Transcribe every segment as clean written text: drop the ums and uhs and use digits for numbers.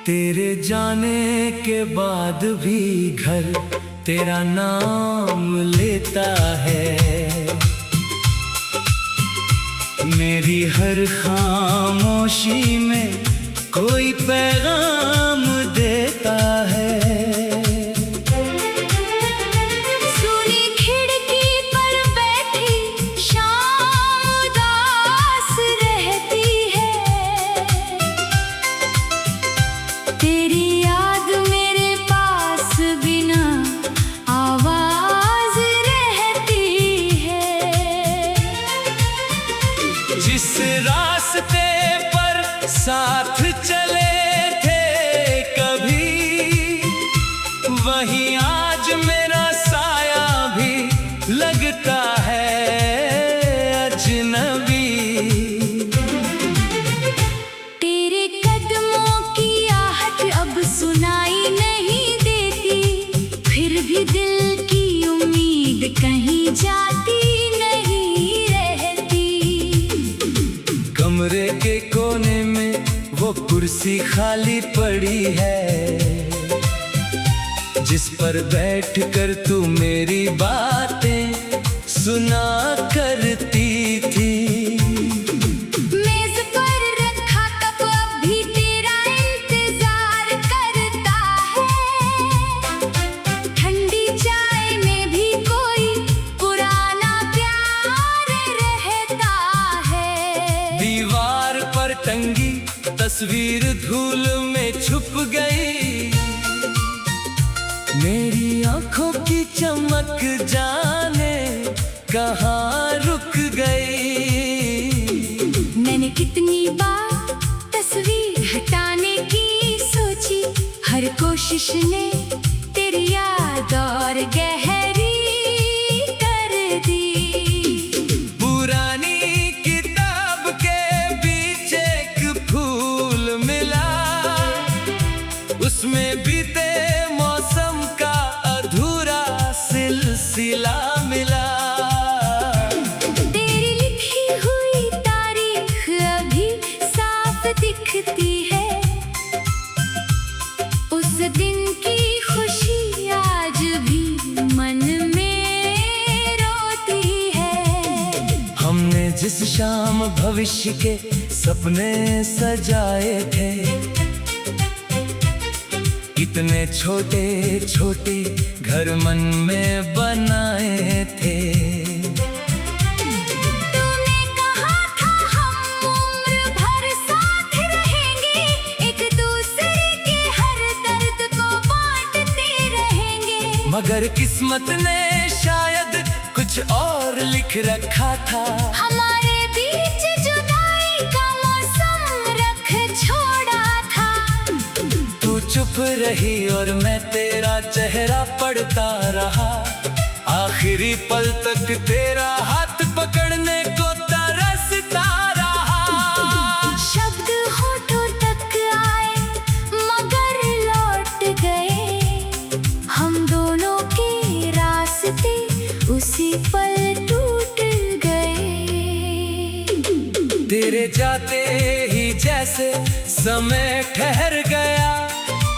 तेरे जाने के बाद भी घर तेरा नाम लेता है। मेरी हर खामोशी में कोई पैगाम देता है। सुनी खिड़की पर बैठी शाम उदास रहती है। तेरी याद मेरे पास बिना आवाज रहती है। जिस रास्ते पर साथ चले थे कभी, वहीं आज मेरा साया भी लगता है अजनबी। तेरे कदमों की आहट अब सुनाई नहीं देती, फिर भी दिल की उम्मीद कहीं जाती नहीं रहती। कमरे के कोने में वो कुर्सी खाली पड़ी है, जिस पर बैठकर तू मेरी बातें सुना करती थी। मेज पर रखा कप अब भी तेरा इंतजार करता है। ठंडी चाय में भी कोई पुराना प्यार रहता है। दीवार पर टंगी तस्वीर धूल में छुप गई। मेरी आंखों की चमक जाने कहाँ रुक गई। मैंने कितनी बार तस्वीर हटाने की सोची, हर कोशिश ने तेरी याद और गहरी कर दी। पुरानी किताब के बीच एक फूल मिला, उसमें बीते मौसम का अधूरा सिलसिला मिला। तेरी लिखी हुई तारीख अभी साफ दिखती है। उस दिन की खुशी आज भी मन में रोती है। हमने जिस शाम भविष्य के सपने सजाए थे, कितने छोटे छोटे घर मन में बनाए थे। तूने कहा था हम उम्र भर साथ रहेंगे, एक दूसरे के हर दर्द को बांटते रहेंगे। मगर किस्मत ने शायद कुछ और लिख रखा था। हमारे बीच जुदाई का मौसम रख छोड़ा था। तू चुप रही और मैं तेरा चेहरा पढ़ता रहा। आखिरी पल तक तेरा हाथ पकड़ने को तरसता रहा। शब्द होठों तक आए मगर लौट गए। हम दोनों के रास्ते उसी पल टूट गए। तेरे जाते ही जैसे समय ठहर गया,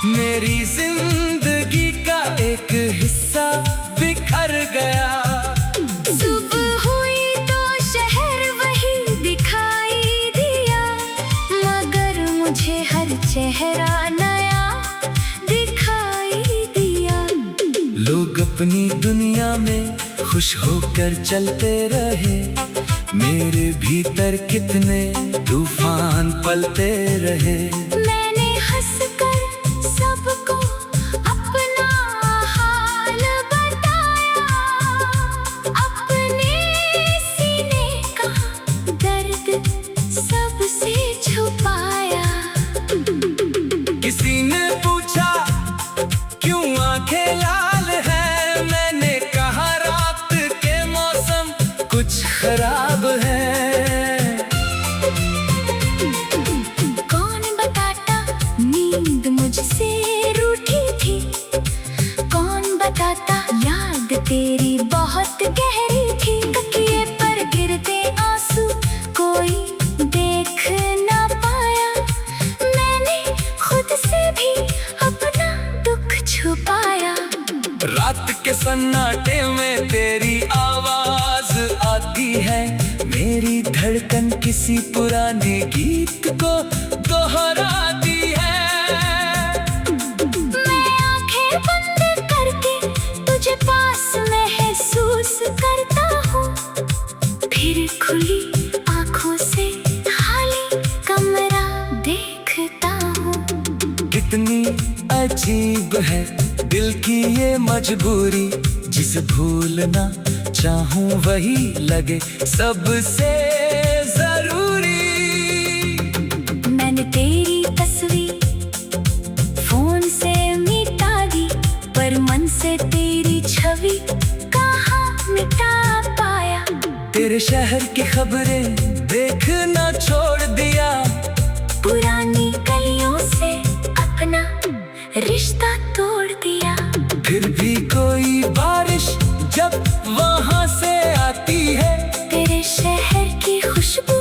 मेरी जिंदगी का एक हिस्सा बिखर गया। सुबह हुई तो शहर वही दिखाई दिया, मगर मुझे हर चेहरा नया दिखाई दिया। लोग अपनी दुनिया में खुश होकर चलते रहे, मेरे भीतर कितने तूफान पलते रहे। मैंने हंसकर सबको अपना हाल बताया, अपने सीने का दर्द सबसे छुपाया। किसी ने पूछा क्यों आंखें लाल हैं, मैंने कहा रात के मौसम कुछ खराब है। धड़कन किसी पुराने गीत को दोहराती है। मैं आंखें बंद करके तुझे पास महसूस करता हूँ, फिर खुली आंखों से खाली कमरा देखता हूँ। कितनी अजीब है दिल की ये मजबूरी, जिसे भूलना चाहूं वही लगे सबसे जरूरी। मैंने तेरी तस्वीर फोन से मिटा दी, पर मन से तेरी छवि कहाँ मिटा पाया। तेरे शहर की खबरें देखना छोड़ दिया, पुरानी गलियों से अपना रिश्ता तोड़ दिया। फिर भी कोई बारिश जब वहां से आती है, तेरे शहर की खुशबू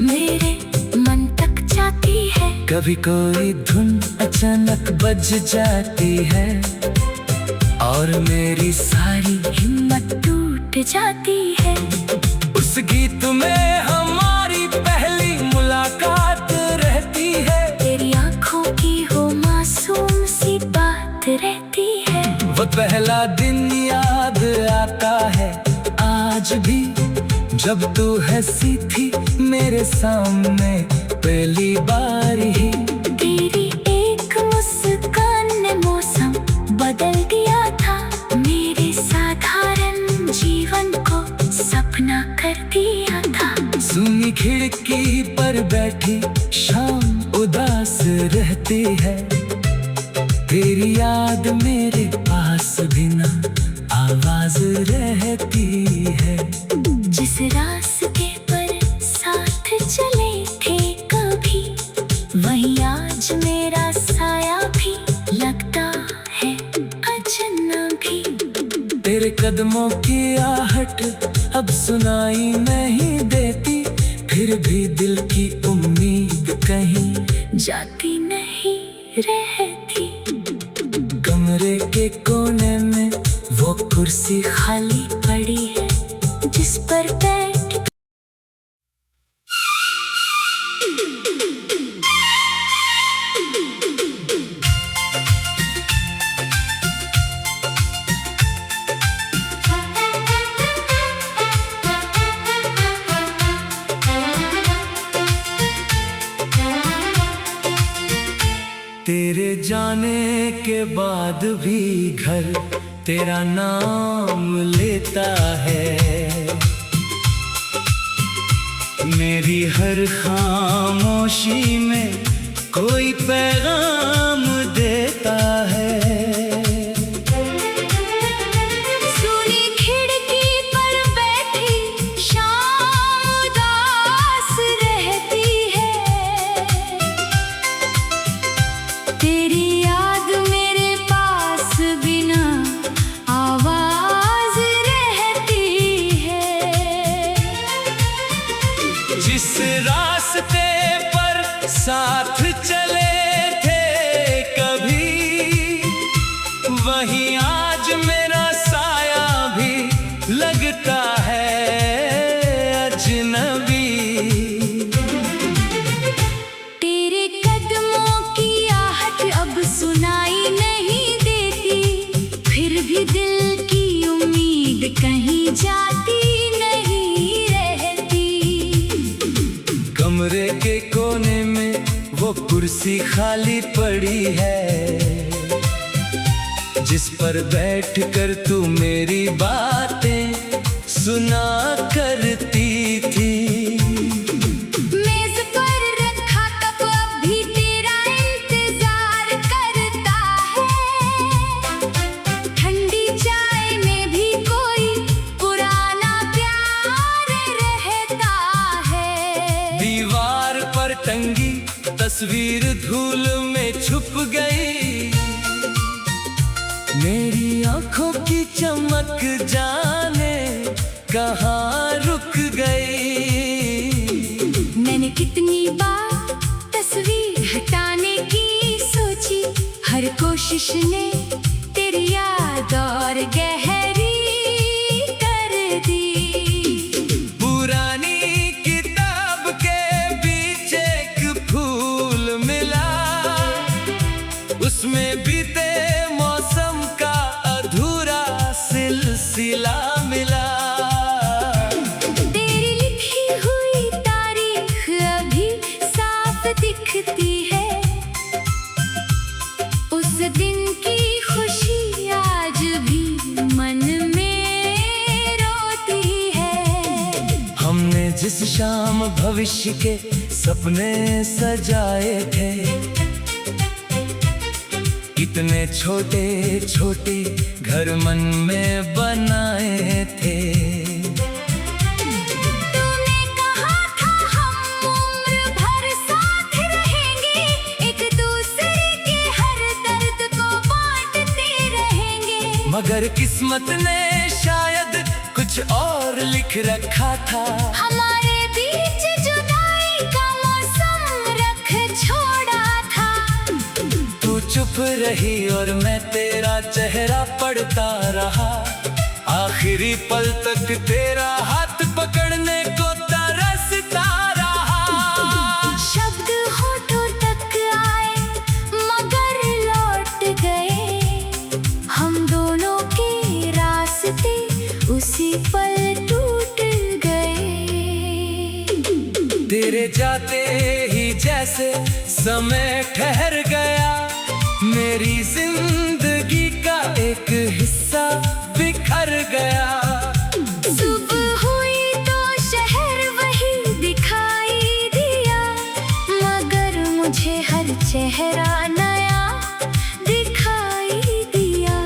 मेरे मन तक जाती है। कभी कोई धुन अचानक बज जाती है, और मेरी सारी हिम्मत टूट जाती है। उस गीत में हमारी पहली मुलाकात रहती है। तेरी आंखों की वो मासूम सी बात रहती है। वो पहला दिन याद आता है आज भी, जब तू हंसी थी मेरे सामने पहली बार ही। तेरी एक मुस्कान ने मौसम बदल दिया था, मेरे साधारण जीवन को सपना कर दिया था। सुनी खिड़की पर बैठी शाम उदास रहती है, तेरी याद मेरे पास बिना आवाज रहती है। जिस रास्ते पर साथ चले थे कभी, वहीं आज मेरा साया भी लगता है अजनबी। तेरे कदमों की आहट अब सुनाई नहीं देती, फिर भी दिल की उम्मीद कहीं जाती नहीं रहती। कमरे के कोने में वो कुर्सी खाली पड़ी है, जिस पर बैठ तेरे जाने के बाद भी घर तेरा नाम लेता है। मेरी हर खामोशी में कोई पैगाम देता है। सुनी खिड़की पर बैठी शाम उदास रहती है, तेरी याद मेरे पास बिना आवाज रहती है। जिस रास्ते पर साथ चले थे कभी, वहीं आज मेरा साया भी लगता है अजनबी। तेरे कदमों की आहट अब सुनाई नहीं देती, फिर भी दिल की उम्मीद कहीं जाती नहीं रहती। कमरे के कोने में वो कुर्सी खाली पड़ी है, जिस पर बैठ कर तू मेरी बातें सुना करती थी। मेज पर रखा कप अब भी तेरा इंतजार करता है, ठंडी चाय में भी कोई पुराना प्यार रहता है। दीवार पर टंगी तस्वीर धूल में छुप गई, मेरी आंखों की चमक जाने कहाँ रुक गई। मैंने कितनी बार तस्वीर हटाने की सोची, हर कोशिश ने तेरी याद और गहरी कर दी। पुरानी किताब शाम भविष्य के सपने सजाए थे। कितने छोटे छोटे घर मन में बनाए थे। तूने कहा था हम उम्र भर साथ रहेंगे, एक दूसरे के हर दर्द को बांटते रहेंगे। मगर किस्मत ने शायद कुछ और लिख रखा था। हमारे बीच जुदाई का मौसम रख छोड़ा था। तू चुप रही और मैं तेरा चेहरा पढ़ता रहा। आखिरी पल तक तेरा हाथ पकड़ने को तरसता रहा। शब्द होठों तक आए मगर लौट गए। हम दोनों के रास्ते उसी पल टूट गए। तेरे जाते ही जैसे समय ठहर गया। मेरी जिंदगी का एक हिस्सा बिखर गया। सुबह हुई तो शहर वही दिखाई दिया, मगर मुझे हर चेहरा नया दिखाई दिया।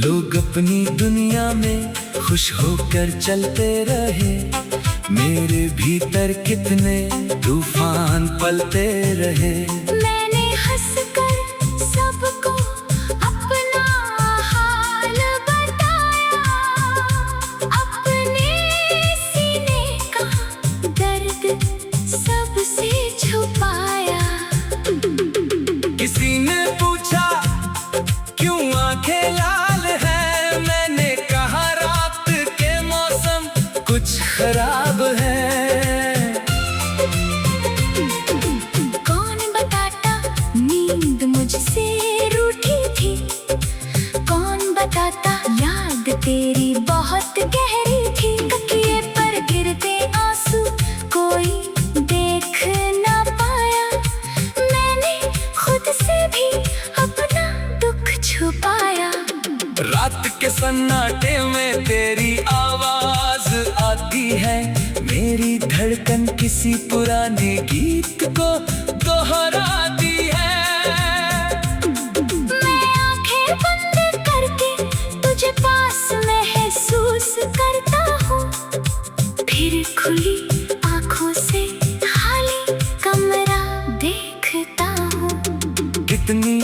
लोग अपनी दुनिया में खुश होकर चलते रहे। मेरे भीतर कितने तूफान पलते रहे। मैंने हंसकर सबको अपना हाल बताया, अपने सीने का दर्द सबसे छुपाया। किसी ने पूछा क्यों आंखें लाल है। मैंने कहा रात के मौसम कुछ खराब है। कौन बताता नींद मुझसे रूठी थी, कौन बताता याद तेरी बहुत गहरी थी। तकिए पर गिरते आंसू कोई देख ना पाया। मैंने खुद से भी अपना दुख छुपाया। रात के सन्नाटे में तेरी आवाज आती है। मेरी धड़कन किसी पुराने गीत को दोहराती है। मैं आंखें बंद करके तुझे पास महसूस करता हूँ, फिर खुली आंखों से खाली कमरा देखता हूँ। कितनी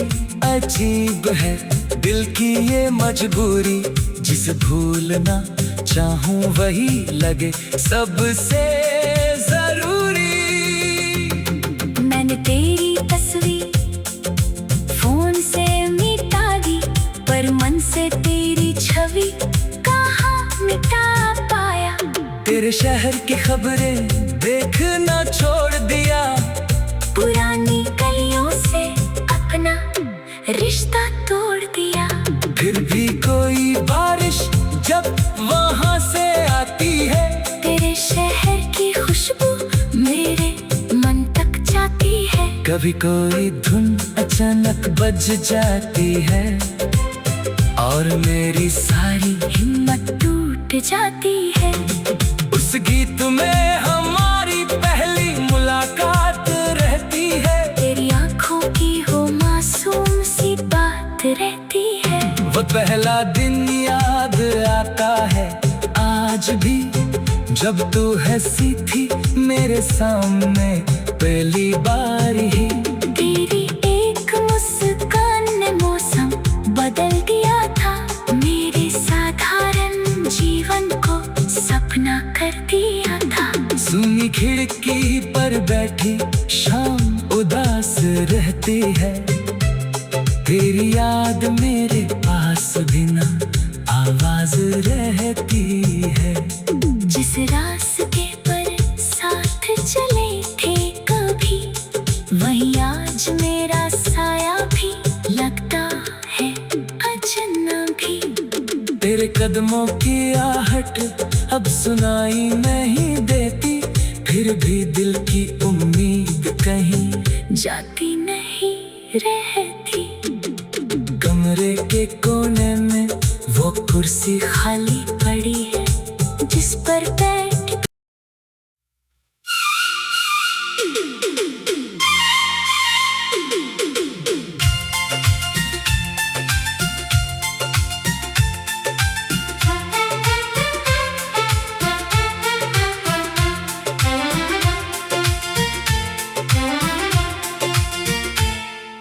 अजीब है दिल की ये मजबूरी। जिसे भूलना चाहूं वही लगे सबसे जरूरी। मैंने तेरी तस्वीर फोन से मिटा दी, पर मन से तेरी छवि कहाँ मिटा पाया। तेरे शहर की खबरें देखना छोड़ दिया। पुरानी गलियों से अपना रिश्ता तोड़ दिया। फिर भी कोई बारिश जब वहां से आती है। तेरे शहर की खुशबू मेरे मन तक जाती है। कभी कोई धुन अचानक बज जाती है और मेरी सारी हिम्मत टूट जाती है। उस गीत में हमारी पहली मुलाकात रहती है। तेरी आंखों की हो मासूम सी बात रहती है। वो पहला दिन याद आता है आज भी, जब तू हंसी थी मेरे सामने पहली बार ही। तेरी एक मुस्कान ने मौसम बदल दिया था। मेरे साधारण जीवन को सपना कर दिया था। सुनी खिड़की पर बैठी शाम उदास रहती है। तेरी याद मेरे पास बिना आवाज रहती है। जिस रास्ते पर साथ चले थे कभी, वही आज मेरा साया भी लगता है अजनबी। तेरे कदमों की आहट अब सुनाई नहीं देती। फिर भी दिल की उम्मीद कहीं जाती नहीं रहती। कमरे के कोने में वो कुर्सी खाली पड़ी है जिस पर बैठ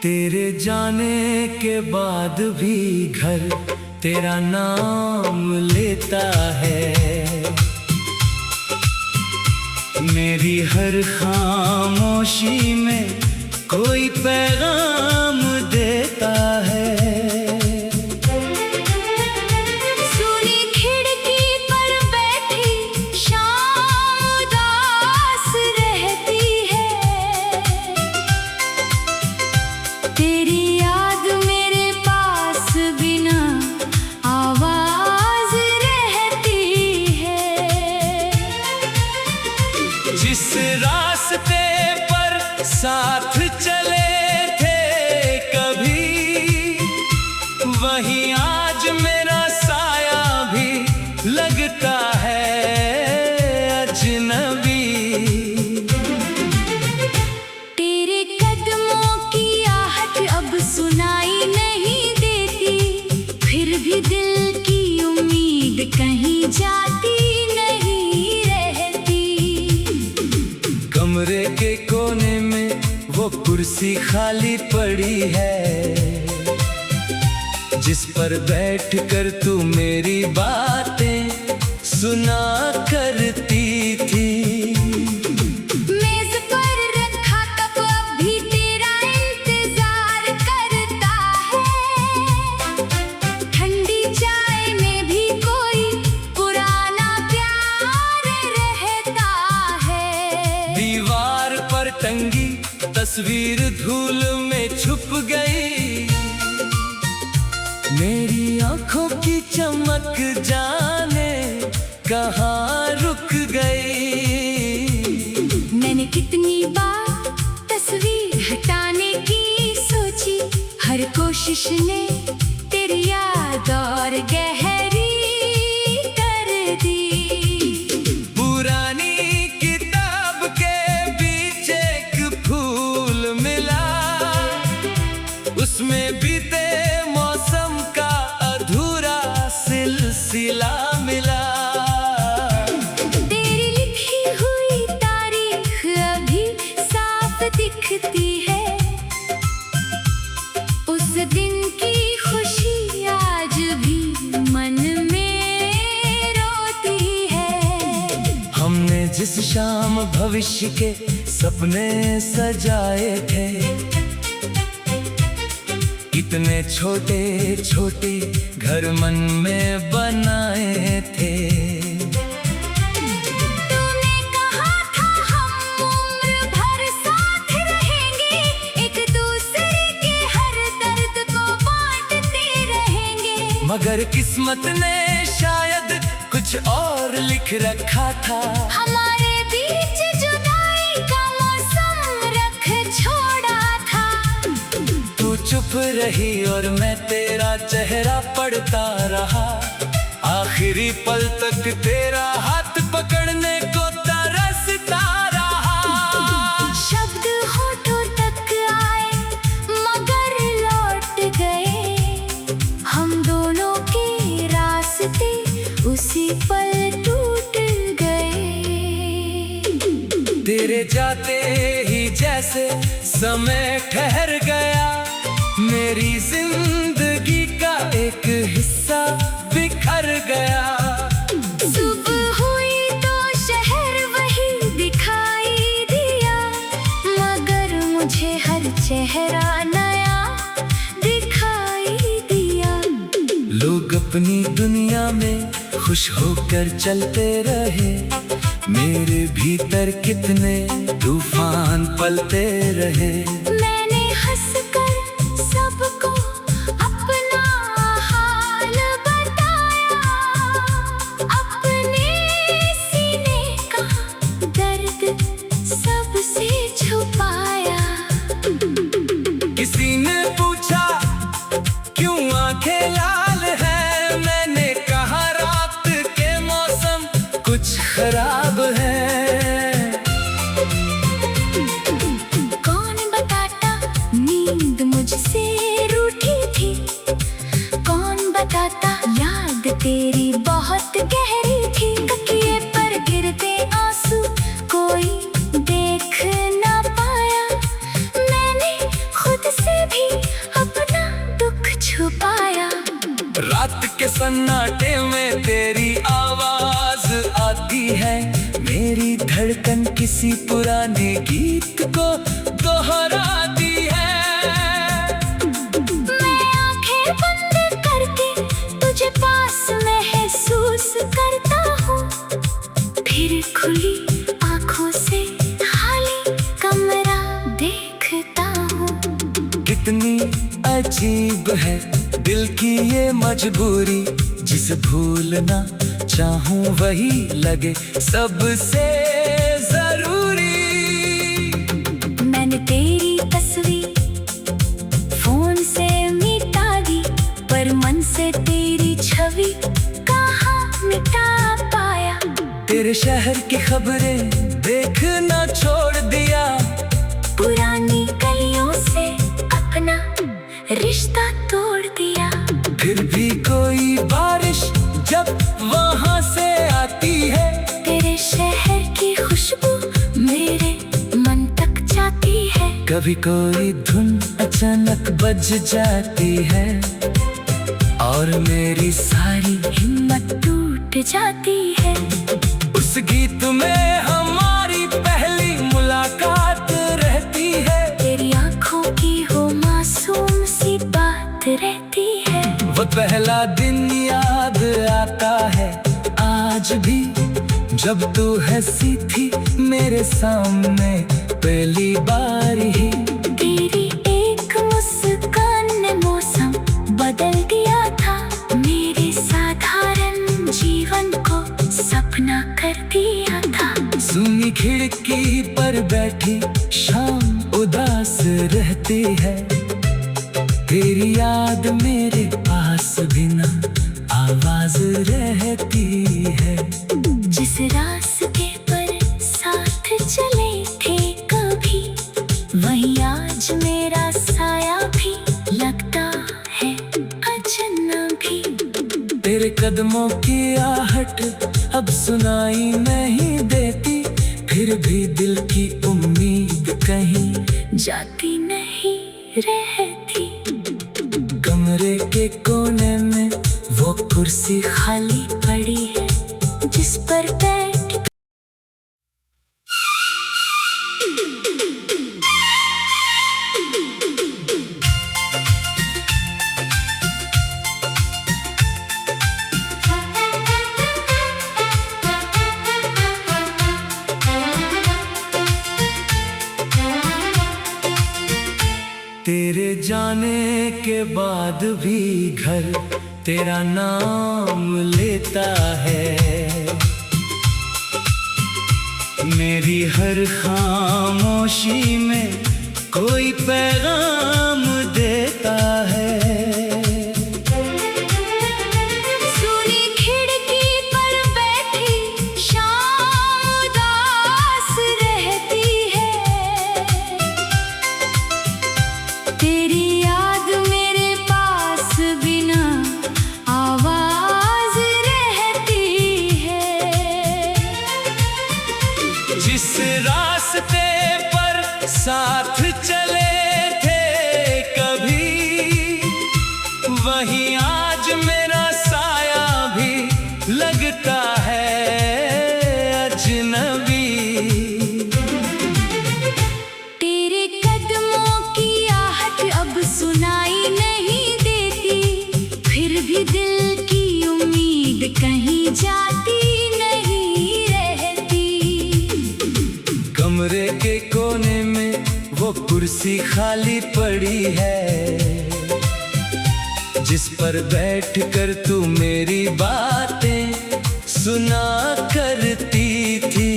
तेरे जाने के बाद भी घर तेरा नाम लेता है। मेरी हर खामोशी में कोई पैगाम देता है। सुनी खिड़की पर बैठी शाम उदास रहती है। तेरी याद मेरे पास बिना आवाज रहती है। जिस रास्ते पर साथ चले थे कभी, वहीं आज मेरा साया भी लगता है अजनबी। तेरे कदमों की आहट अब सुनाई नहीं देती, फिर भी दिल की उम्मीद कहीं जाती नहीं रहती। कमरे के कोने में वो कुर्सी खाली पड़ी है, जिस पर बैठकर तू मेरी बातें सुना करती थी। मेज पर रखा कप अब भी तेरा इंतजार करता है। ठंडी चाय में भी कोई पुराना प्यार रहता है। दीवार पर टंगी तस्वीर धूल में छुप गई। मेरी आंखों की चमक जाने कहाँ रुक गई। मैंने कितनी बार तस्वीर हटाने की सोची, हर कोशिश ने तेरी याद और गहरी कर दी। पुरानी किताब के बीच एक फूल मिला, उसमें बीते मौसम का अधूरा सिलसिला मिला। तेरी लिखी हुई तारीख अभी साफ दिखती है। उस दिन की खुशी आज भी मन में रोती है। हमने जिस शाम भविष्य के सपने सजाए थे, कितने छोटे छोटे घर मन में बनाए थे। तूने कहा था हम उम्र भर साथ रहेंगे, एक दूसरे के हर दर्द को बांटते रहेंगे। मगर किस्मत ने शायद कुछ और लिख रखा था। हमारे बीच जुदाई का मौसम रख छोड़ा था। तू चुप रही और मैं तेरा चेहरा पढ़ता रहा। आखिरी पल तक तेरा हाथ पकड़ने को तरसता रहा। शब्द होठों तक आए मगर लौट गए। हम दोनों के रास्ते उसी पल टूट गए। तेरे जाते ही जैसे समय ठहर गया, मेरी जिंदगी का एक हिस्सा बिखर गया। सुबह हुई तो शहर वही दिखाई दिया, मगर मुझे हर चेहरा नया दिखाई दिया। लोग अपनी दुनिया में खुश होकर चलते रहे, मेरे भीतर कितने तूफान पलते रहे। मैंने हंसकर सबको अपना हाल बताया, अपने सीने का दर्द सबसे छुपाया। किसी ने पूछा क्यों आंखें लाल है, मैंने कहा रात के मौसम कुछ खराब है। किसी पुराने गीत को दोहराती है। मैं आंखें बंद करके तुझे पास महसूस करता हूँ, फिर खुली आंखों से खाली कमरा देखता हूँ। कितनी अजीब है दिल की ये मजबूरी, जिसे भूलना चाहूं वही लगे सबसे जरूरी। मैंने तेरी तस्वीर फोन से मिटा दी, पर मन से तेरी छवि कहाँ मिटा पाया। तेरे शहर की खबरें देखना छोड़ दिया, पुरानी गलियों से अपना रिश्ता तोड़ दिया। फिर भी कोई बारिश जब वहां से आती है, तेरे शहर की खुशबू मेरे मन तक जाती है। कभी कोई धुन अचानक बज जाती है, और मेरी सारी हिम्मत टूट जाती है। उस गीत में हमारी पहली मुलाकात रहती है। तेरी आंखों की हो मासूम सी बात रहती है। वो पहला दिन याद आता है आज भी, जब तू हंसी थी मेरे सामने पहली बार ही। तेरी एक मुस्कान ने मौसम बदल दिया था, मेरे साधारण जीवन को सपना कर दिया था। सुनी खिड़की पर बैठी शाम उदास रहती है, तेरी याद मेरे पास बिना आवाज रहती है। जिस रास्ते पर साथ चले थे कभी, वही आज मेरा साया भी लगता है अजनबी। तेरे कदमों की आहट अब सुनाई नहीं देती, फिर भी दिल की उम्मीद कहीं जाती नहीं रहती। कमरे के कोने में वो कुर्सी खाली पड़ी है, जिस पर बैठ तेरे जाने के बाद भी घर तेरा नाम लेता है। मेरी हर खामोशी में कोई पैगाम देता है। सुनी खिड़की पर बैठी शाम उदास रहती है, तेरी याद मेरे पास बिना आवाज रहती है। जिस रास्ते पर साथ चले थे कभी, वही आज मेरा साया भी लगता है अजनबी। तेरे कदमों की आहट अब सुनाई नहीं देती, फिर भी दिल की उम्मीद कहीं जाती नहीं रहती। कमरे के कोने में वो कुर्सी खाली पड़ी है, जिस पर बैठ कर तू मेरी बातें सुना करती थी।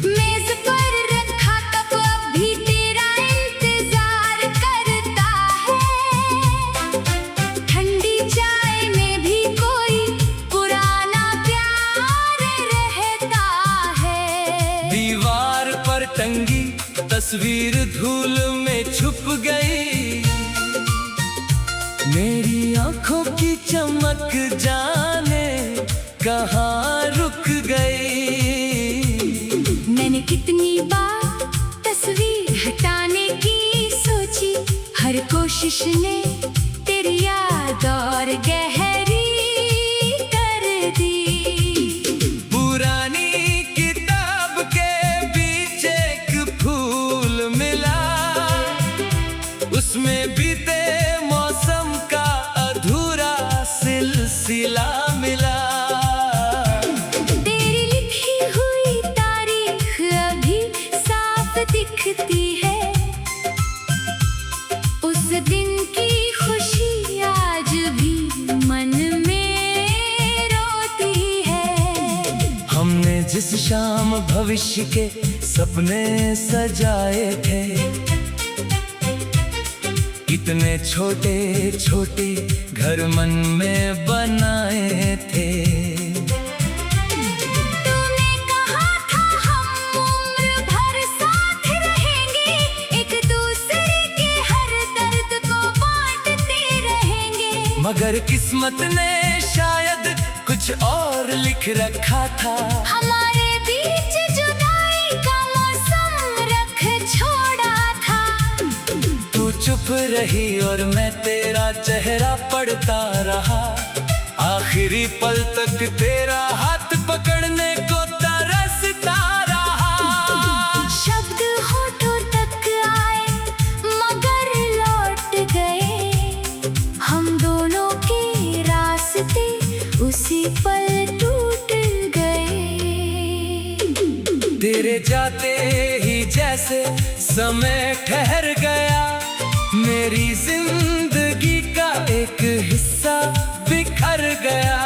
मेज पर रखा कप अब भी तेरा इंतजार करता है, ठंडी चाय में भी कोई पुराना प्यार रहता है। दीवार पर टंगी तस्वीर धूल में छुप गई, मेरी आंखों की चमक जाने कहाँ रुक गई। मैंने कितनी बार तस्वीर हटाने की सोची, हर कोशिश ने तेरी याद और गहरी कर दी। पुरानी किताब के शाम भविष्य के सपने सजाए थे। कितने छोटे छोटे घर मन में बनाए थे। तूने कहा था हम उम्र भर साथ रहेंगे, एक दूसरे के हर दर्द को बांटते रहेंगे। मगर किस्मत ने शायद कुछ और लिख रखा था। हमारे बीच जुदाई का मौसम रख छोड़ा था। तू चुप रही और मैं तेरा चेहरा पढ़ता रहा। आखिरी पल तक तेरा हाथ पकड़ने को तरसता रहा। शब्द होठों तक आए मगर लौट गए। हम दोनों के रास्ते उसी पल टूट गए। तेरे जाते ही जैसे समय ठहर गया। मेरी जिंदगी का एक हिस्सा बिखर गया।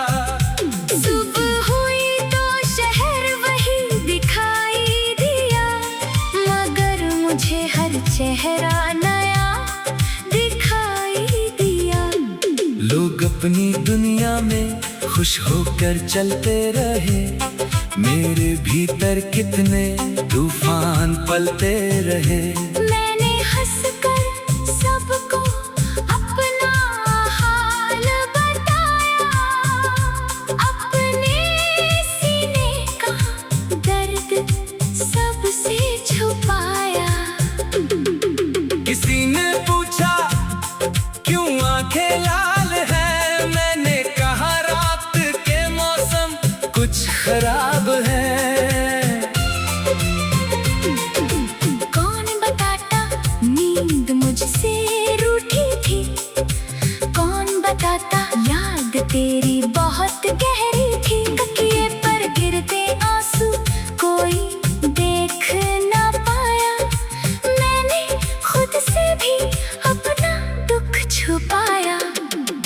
सुबह हुई तो शहर वही दिखाई दिया, मगर मुझे हर चेहरा नया दिखाई दिया। लोग अपनी दुनिया में खुश होकर चलते रहे। मेरे भीतर कितने तूफान पलते रहे। मैंने हंसकर सबको अपना हाल बताया, अपने सीने का दर्द सबसे छुपाया। किसी ने पूछा क्यों आंखें लाल है। मैंने कहा रात के मौसम कुछ खराब है। कौन बताता नींद मुझसे रूठी थी, कौन बताता याद तेरी बहुत गहरी थी। तकिए पर गिरते आंसू कोई देख ना पाया। मैंने खुद से भी अपना दुख छुपाया।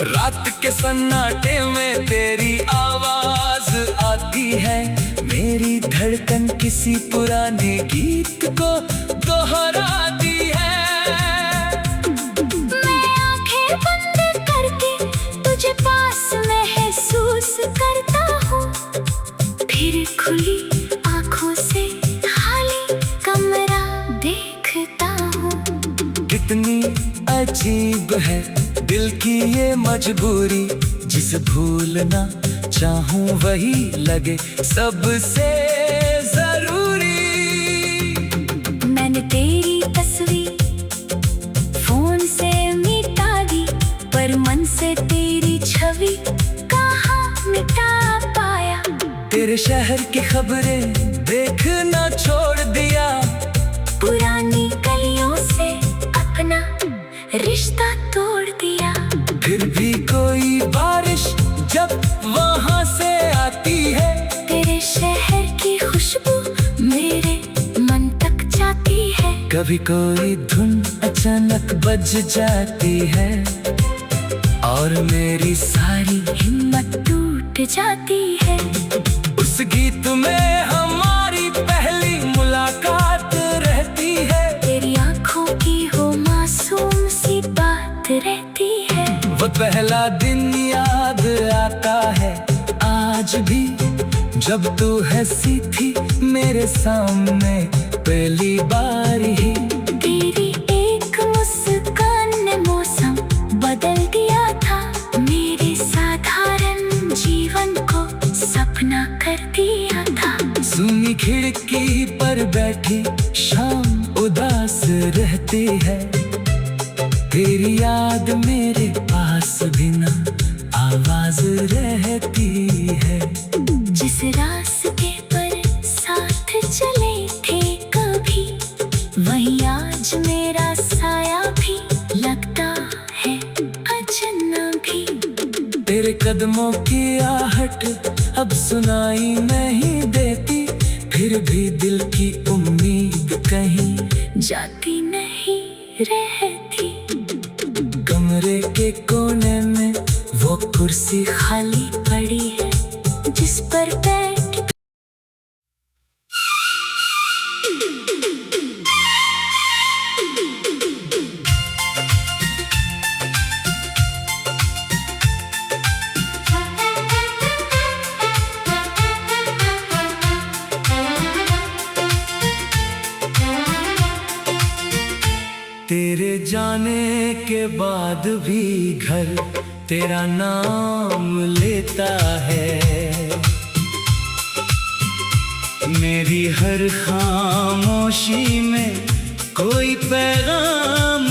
रात के सन्नाटे में तेरी आवाज आती है। मेरी धड़कन किसी पुराने गीत को दोहराती है। मैं आंखें बंद करके तुझे पास महसूस करता हूँ, फिर खुली आंखों से खाली कमरा देखता हूँ। कितनी अजीब है दिल की ये मजबूरी। जिसे भूलना चाहूं वही लगे सबसे जरूरी। मैंने तेरी तस्वीर फोन से मिटा दी, पर मन से तेरी छवि कहाँ मिटा पाया। तेरे शहर की खबरें देखना छोड़ दिया। पुरानी गलियों से अपना रिश्ता तोड़ दिया। फिर भी कोई बारिश जब वहां से आती है। तेरे शहर की खुशबू मेरे मन तक जाती है। कभी कोई धुन अचानक बज जाती है और मेरी सारी हिम्मत टूट जाती है। उस गीत में हमारी पहली मुलाकात रहती है। तेरी आंखों की हो मासूम सी बात रहती है। वो पहला दिन याद आता है आज भी, जब तू हंसी थी मेरे सामने पहली बार ही। तेरी एक मुस्कान ने मौसम बदल दिया था। मेरे साधारण जीवन को सपना कर दिया था। सुनी खिड़की पर बैठी शाम उदास रहती है। तेरी याद मेरे पास भी ना आवाज रहती है। जिस रास्ते पर साथ चले थे कभी, वही आज मेरा साया भी लगता है अजनबी। तेरे कदमों की आहट अब सुनाई नहीं देती। फिर भी दिल की उम्मीद कहीं जाती नहीं रहती। कमरे के कोने में वो कुर्सी खाली पड़ी है जिस पर बैठ तेरे जाने के बाद भी घर तेरा नाम लेता है। मेरी हर खामोशी में कोई पैगाम